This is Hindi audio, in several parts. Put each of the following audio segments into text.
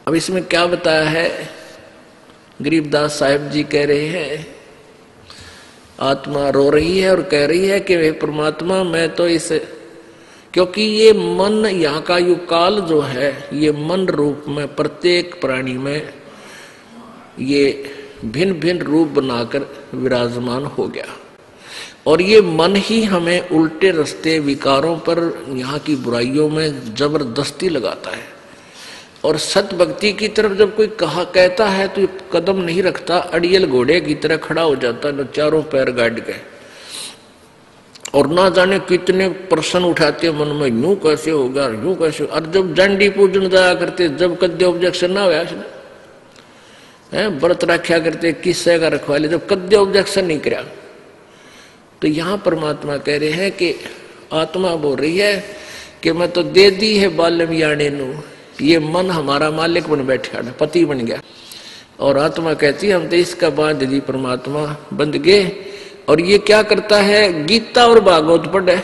अब इसमें क्या बताया है, गरीबदास साहिब जी कह रहे हैं, आत्मा रो रही है और कह रही है कि वे परमात्मा मैं तो इस, क्योंकि ये मन यहाँ का यु काल जो है ये मन रूप में प्रत्येक प्राणी में ये भिन्न भिन्न रूप बनाकर विराजमान हो गया, और ये मन ही हमें उल्टे रास्ते विकारों पर यहाँ की बुराइयों में जबरदस्ती लगाता है। और सत भक्ति की तरफ जब कोई कहता है तो कदम नहीं रखता, अड़ियल घोड़े की तरह खड़ा हो जाता है, चारों पैर गाड़ के, और ना जाने कितने प्रश्न उठाते मन में, यूं कैसे होगा, यूं कैसे। और जब जंडी पूजन जाया करते, जब कद्य ऑब्जेक्शन ना हुआ है, व्रत रखा करते, किस्से का रखवा ले, जब कद्य ऑब्जेक्शन नहीं कराया, तो यहाँ परमात्मा कह रहे हैं कि आत्मा बोल रही है कि मैं तो दे दी है बाल्यम याने नू, ये मन हमारा मालिक बन बैठा, पति बन गया। और आत्मा कहती है हम तो इसका बांध दी परमात्मा बंध गए। और ये क्या करता है, गीता और भागवत पढ़े,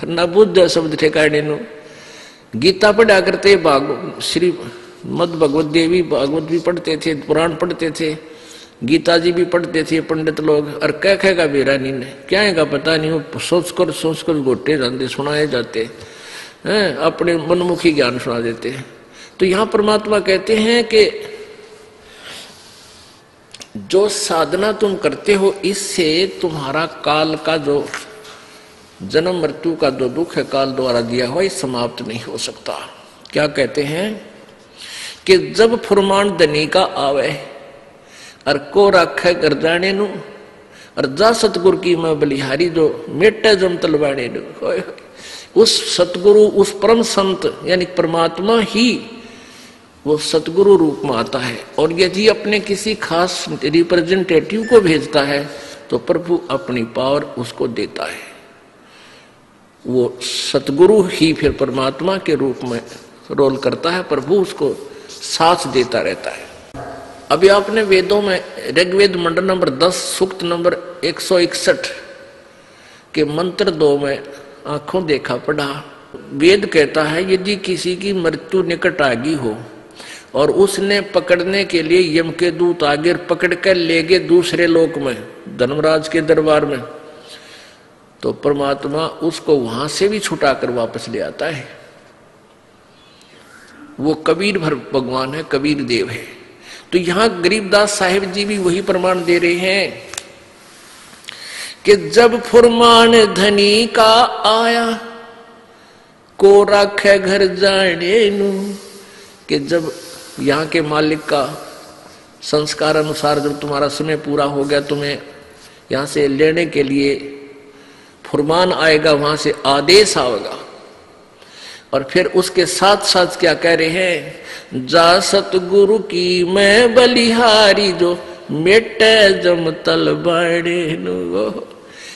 न बुद्ध शब्द ठेकाने नु, गीता पढ़ा करते, श्री मद भगवत देवी भागवत भी पढ़ते थे, पुराण पढ़ते थे, गीता जी भी पढ़ते थे पंडित लोग। और क्या कहेगा बेरानी ने, क्या है पता नहीं, वो सोच कर गोटे जाते, सुनाए जाते हैं, अपने मनमुखी ज्ञान सुना देते हैं। तो यहाँ परमात्मा कहते हैं कि जो साधना तुम करते हो इससे तुम्हारा काल का जो जन्म मृत्यु का जो दुख है काल द्वारा दिया हुआ, ये समाप्त नहीं हो सकता। क्या कहते हैं कि जब फुरमान धनी का आवे और को रखे कर जाने नु, और जा सतगुरु की मैं बलिहारी जो मेटे जम तलवाने नु, उस सतगुरु उस परम संत यानी परमात्मा ही वो सतगुरु रूप में आता है। और यदि अपने किसी खास रिप्रेजेंटेटिव को भेजता है तो प्रभु अपनी पावर उसको देता है, वो सतगुरु ही फिर परमात्मा के रूप में रोल करता है, प्रभु उसको साथ देता रहता है। अभी आपने वेदों में ऋग्वेद मंडल नंबर 10 सूक्त नंबर 161 के मंत्र 2 में आंखों देखा पढ़ा। वेद कहता है यदि किसी की मृत्यु निकट आ गई हो और उसने पकड़ने के लिए यम के दूत आगे पकड़ कर ले गए दूसरे लोक में, धर्मराज के दरबार में, तो परमात्मा उसको वहां से भी छुटा कर वापस ले आता है। वो कबीर भगवान है, कबीर देव है। तो यहां गरीबदास साहिब जी भी वही प्रमाण दे रहे हैं कि जब फुरमान धनी का आया को राखे घर जाने नू, कि जब यहाँ के मालिक का संस्कार अनुसार जब तुम्हारा समय पूरा हो गया, तुम्हें यहाँ से लेने के लिए फुरमान आएगा, वहां से आदेश आएगा। और फिर उसके साथ साथ क्या कह रहे हैं, जा सतगुरु की मैं बलिहारी जो मेटे जम तल बाड़े नु।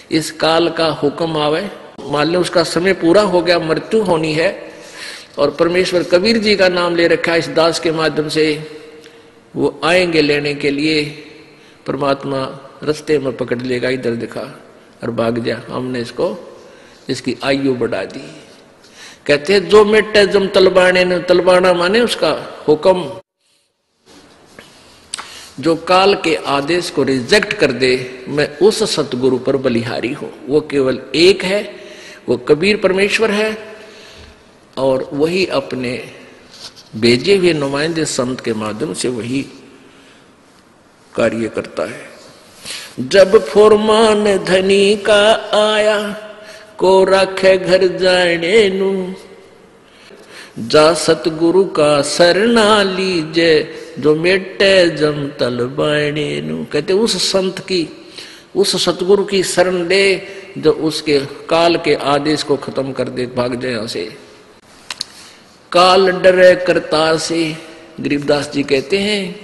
इस काल का हुक्म आवे, मान लो उसका समय पूरा हो गया, मृत्यु होनी है, और परमेश्वर कबीर जी का नाम ले रखा है इस दास के माध्यम से, वो आएंगे लेने के लिए। परमात्मा रास्ते में पकड़ लेगा, इधर दिखा और भाग जा, हमने इसको इसकी आयु बढ़ा दी। कहते हैं जो मेटे जम तलबाने ने, तलबाना माने उसका हुक्म, जो काल के आदेश को रिजेक्ट कर दे, मैं उस सतगुरु पर बलिहारी हूं। वो केवल एक है, वो कबीर परमेश्वर है, और वही अपने भेजे हुए नुमाइंदे संत के माध्यम से वही कार्य करता है। जब फुरमान धनी का आया को रखे घर जाने नू, जा सतगुरु का शरणा लीजे जो मेटे जम तल बाणे नू। कहते उस संत की, उस सतगुरु की शरण ले जो उसके काल के आदेश को खत्म कर दे, भाग जाए यहां से। काल डरे करतार से, गरीबदास जी कहते हैं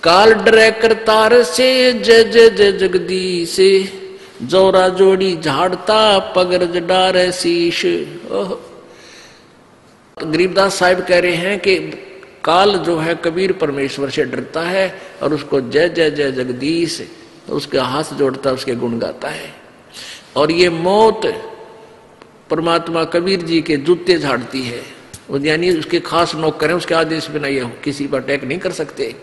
काल डरे करतार से, जय जय जय जगदीश, जोरा जोड़ी झाड़ता पगरज डारे शीश। गरीबदास साहिब कह रहे हैं कि काल जो है कबीर परमेश्वर से डरता है और उसको जय जय जय जगदीश, उसके हाथ जोड़ता, उसके गुण गाता है। और ये मौत परमात्मा कबीर जी के जूते झाड़ती है, यानी उसके खास नौकर हैं, उसके आदेश बिना ये किसी पर अटैक नहीं कर सकते।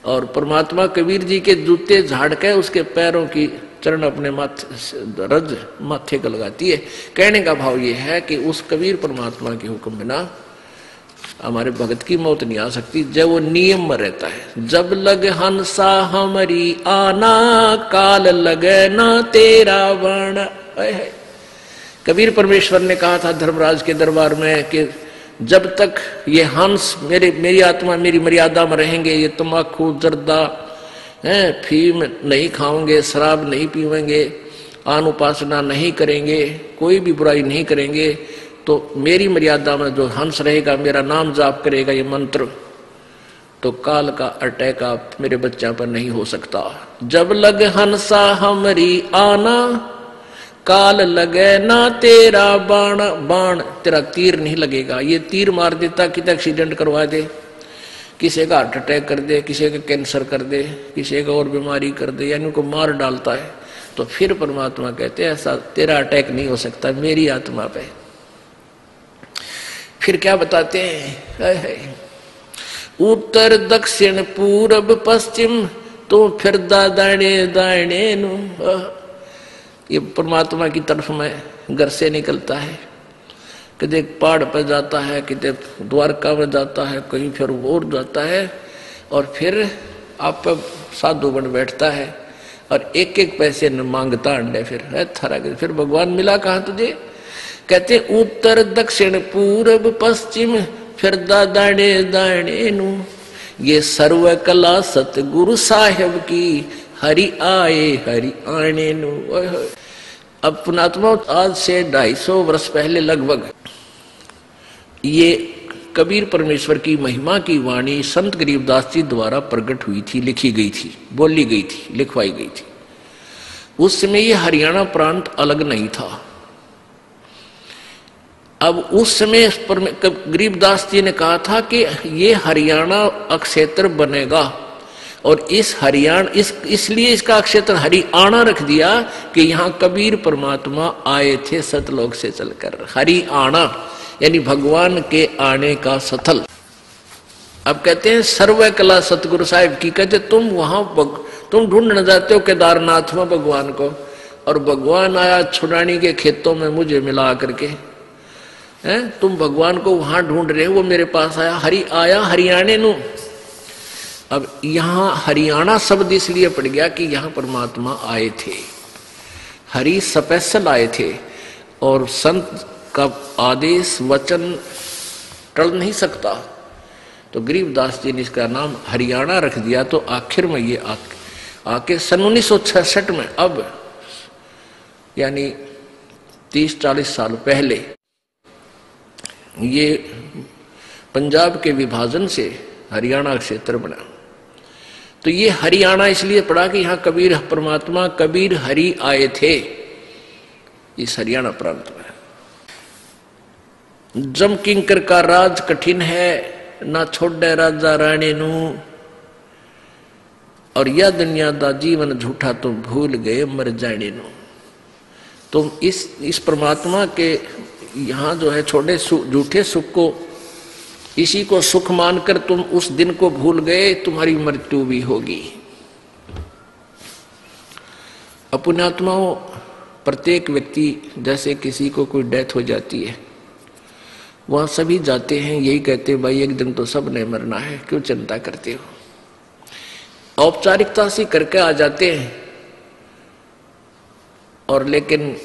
और परमात्मा कबीर जी के जूते झाड़ के उसके पैरों की चरण अपने माथे रज माथे को लगाती है। कहने का भाव ये है कि उस कबीर परमात्मा के हुक्म बिना हमारे भगत की मौत नहीं आ सकती, जब वो नियम में रहता है। जब लग हंसा हमारी आना, काल लगे ना तेरा वर्ण। कबीर परमेश्वर ने कहा था धर्मराज के दरबार में कि जब तक ये हंस मेरी आत्मा मेरी मर्यादा में रहेंगे, ये तम्बाकू जर्दा फीम नहीं खाओगे, शराब नहीं पीवेंगे, आन उपासना नहीं करेंगे, कोई भी बुराई नहीं करेंगे, तो मेरी मर्यादा में जो हंस रहेगा, मेरा नाम जाप करेगा ये मंत्र, तो काल का अटैक आप मेरे बच्चा पर नहीं हो सकता। जब लग हंसा हमारी आना, काल लगे ना तेरा बाण। बाण तेरा तीर नहीं लगेगा। ये तीर मार देता, कितना एक्सीडेंट करवा दे, किसी का हार्ट अटैक कर दे, किसी का कैंसर कर दे, किसी का और बीमारी कर दे, यानी उनको मार डालता है। तो फिर परमात्मा कहते हैं ऐसा तेरा अटैक नहीं हो सकता मेरी आत्मा पे। फिर क्या बताते हैं, उत्तर दक्षिण पूरब पश्चिम तो फिर दाने दाने नु। ये परमात्मा की तरफ में घर से निकलता है, कदे पहाड़ पर जाता है, कदे द्वारका में जाता है, कहीं फिर और जाता है, और फिर आप साधु बन बैठता है और एक एक पैसे न मांगता अंडे। फिर भगवान मिला कहाँ तुझे? कहते उत्तर दक्षिण पूरब पश्चिम फिर दाने दाने नु। ये सर्व कला सतगुरु साहेब की, हरि आए हरि आने नु। अब पुणात्मा आज से 250 वर्ष पहले लगभग ये कबीर परमेश्वर की महिमा की वाणी संत गरीबदास जी द्वारा प्रकट हुई थी, लिखी गई थी, बोली गई थी, लिखवाई गई थी। उस समय ये हरियाणा प्रांत अलग नहीं था। अब उस समय गरीबदास जी ने कहा था कि ये हरियाणा अक्षेत्र बनेगा, और इस हरियाणा इसलिए इसका क्षेत्र हरियाणा रख दिया कि यहाँ कबीर परमात्मा आए थे सतलोक से चलकर। हरियाणा यानी भगवान के आने का स्थल। अब कहते हैं सर्व कला सतगुरु साहिब की। कहते तुम वहां तुम ढूंढने जाते हो केदारनाथ में भगवान को, और भगवान आया छुड़ानी के खेतों में मुझे मिला करके। तुम भगवान को वहां ढूंढ रहे हो, वो मेरे पास आया हरियाणे नु। अब यहाँ हरियाणा शब्द इसलिए पड़ गया कि यहाँ परमात्मा आए थे, हरि स्पेशल आए थे, और संत का आदेश वचन टल नहीं सकता। तो गरीबदास जी ने इसका नाम हरियाणा रख दिया। तो आखिर में ये आके सन 1966 में, अब यानी 30-40 साल पहले, ये पंजाब के विभाजन से हरियाणा क्षेत्र बना। तो ये हरियाणा इसलिए पड़ा कि यहाँ कबीर परमात्मा कबीर हरि आए थे इस हरियाणा प्रांत में। जम किंकर का राज कठिन है, ना छोड़े राजा रानी नू, और यह दुनिया दा जीवन झूठा तो भूल गए मर जाने नू। तो इस परमात्मा के यहाँ जो है छोटे झूठे सुख को, इसी को सुख मानकर तुम उस दिन को भूल गए, तुम्हारी मृत्यु भी होगी। अपनात्माओं, प्रत्येक व्यक्ति जैसे किसी को कोई डेथ हो जाती है, वहां सभी जाते हैं, यही कहते हैं भाई एक दिन तो सब ने मरना है, क्यों चिंता करते हो। औपचारिकता सी करके आ जाते हैं, और लेकिन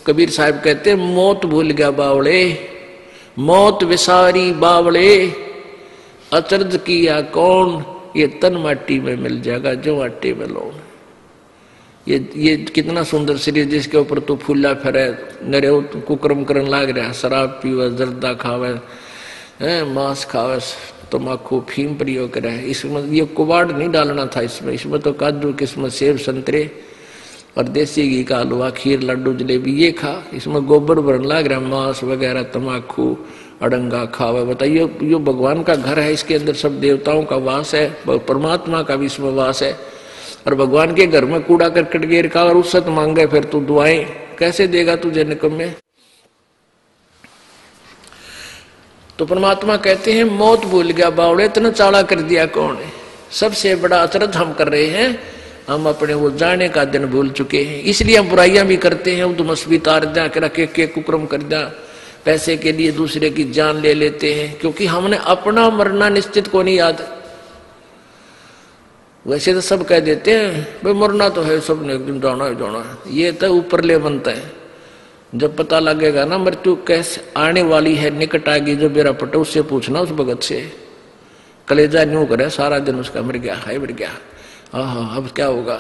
कबीर साहब कहते हैं मौत भूल गया बावड़े, मौत विसारी बावड़े, अचरज किया कौन, ये तन माटी में मिल जाएगा जो आटे में लौन। ये कितना सुंदर शरीर जिसके ऊपर तो फूला फिरे, नरे कुकर्म करन लाग रहा, शराब पीवे, जर्दा खावे, मांस खावे, तम्बाकू फीम प्रयोग करे। इसमें ये कुबाड़ नहीं डालना था, इसमें तो काजू किस्मत सेब संतरे और देसी घी का हलवा खीर लड्डू जलेबी ये खा। इसमें गोबर भरन लाग रहा, मांस वगैरह तम्बाकू अड़ंगा खावे। बताइए यो भगवान का घर है, इसके अंदर सब देवताओं का वास है, परमात्मा का भी इसमें वास है। और भगवान के घर में कूड़ा करकट गिर का और उससे मांगे, फिर तू दुआएं कैसे देगा तुझे निकम्मे। तो परमात्मा कहते हैं मौत भूल गया बावड़े, इतना चाला कर दिया कौन है। सबसे बड़ा अचरज हम कर रहे हैं, हम अपने वो जाने का दिन भूल चुके हैं। इसलिए हम बुराइयां भी करते हैं, उदमस भी तार जा के रखे के कुक्रम कर जा, पैसे के लिए दूसरे की जान ले लेते हैं, क्योंकि हमने अपना मरना निश्चित को नहीं याद। वैसे तो सब कह देते हैं भाई मरना तो है, सब ने एक दिन जाना है जाना है, ये तो ऊपर ले बनता है। जब पता लगेगा ना मृत्यु कैसे आने वाली है, निकट आएगी, जो मेरा पटे उससे पूछना, उस भगत से। कलेजा न्यू करे सारा दिन उसका, मर गया है मर गया, हाँ अब क्या होगा।